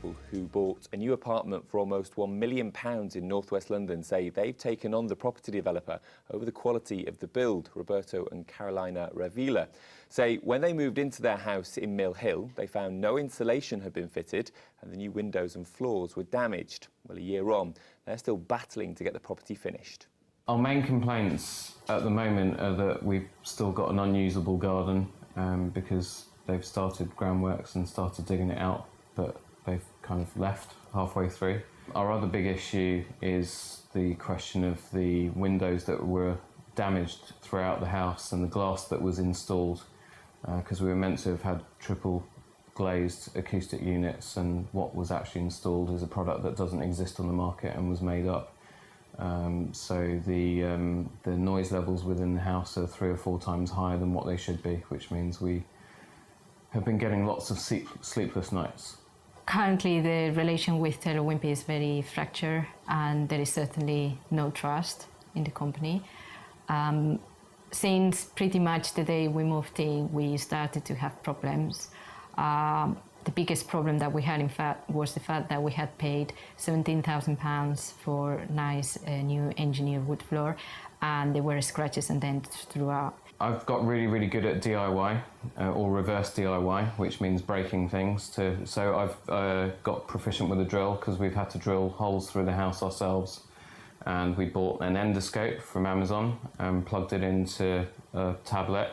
couple who bought a new apartment for almost £1 million in northwest London say they've taken on the property developer over the quality of the build. Roberto and Carolina Revilla say when they moved into their house in Mill Hill, they found no insulation had been fitted and the new windows and floors were damaged. Well, a year on, they're still battling to get the property finished. Our main complaints at the moment are that we've still got an unusable garden because they've started groundworks and started digging it out, but they've kind of left halfway through. Our other big issue is the question of the windows that were damaged throughout the house and the glass that was installed, because we were meant to have had triple glazed acoustic units, and what was actually installed is a product that doesn't exist on the market and was made up. So the noise levels within the house are 3 or 4 times higher than what they should be, which means we have been getting lots of sleepless nights. Currently, the relation with Taylor Wimpey is very fractured, and there is certainly no trust in the company. Since pretty much the day we moved in, we started to have problems. The biggest problem that we had, in fact, was the fact that we had paid £17,000 for nice new engineered wood floor, and there were scratches and dents throughout. I've got really good at DIY, or reverse DIY, which means breaking things. So I've got proficient with a drill because we've had to drill holes through the house ourselves. And we bought an endoscope from Amazon and plugged it into a tablet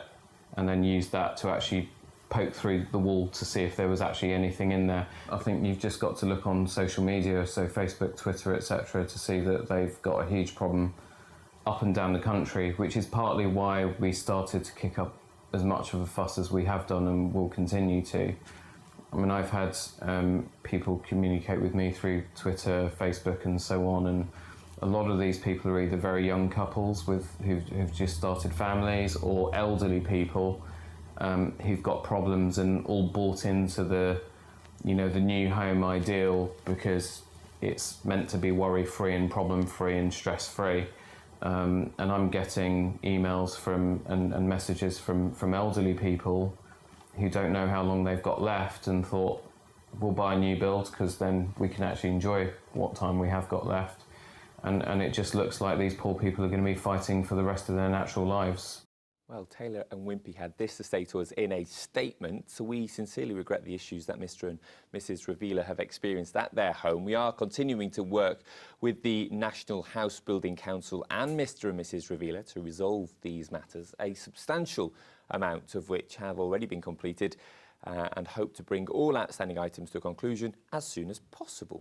and then used that to actually poke through the wall to see if there was actually anything in there. I think you've just got to look on social media, so Facebook, Twitter, etc., to see that they've got a huge problem up and down the country, which is partly why we started to kick up as much of a fuss as we have done and will continue to. I mean, I've had people communicate with me through Twitter, Facebook and so on, and a lot of these people are either very young couples who've just started families, or elderly people who've got problems and all bought into the new home ideal because it's meant to be worry-free and problem-free and stress-free. And I'm getting emails and messages from elderly people who don't know how long they've got left and thought, we'll buy a new build because then we can actually enjoy what time we have got left. And it just looks like these poor people are going to be fighting for the rest of their natural lives. Well, Taylor and Wimpey had this to say to us in a statement. So we sincerely regret the issues that Mr. and Mrs. Revilla have experienced at their home. We are continuing to work with the National House Building Council and Mr. and Mrs. Revilla to resolve these matters, a substantial amount of which have already been completed, and hope to bring all outstanding items to a conclusion as soon as possible.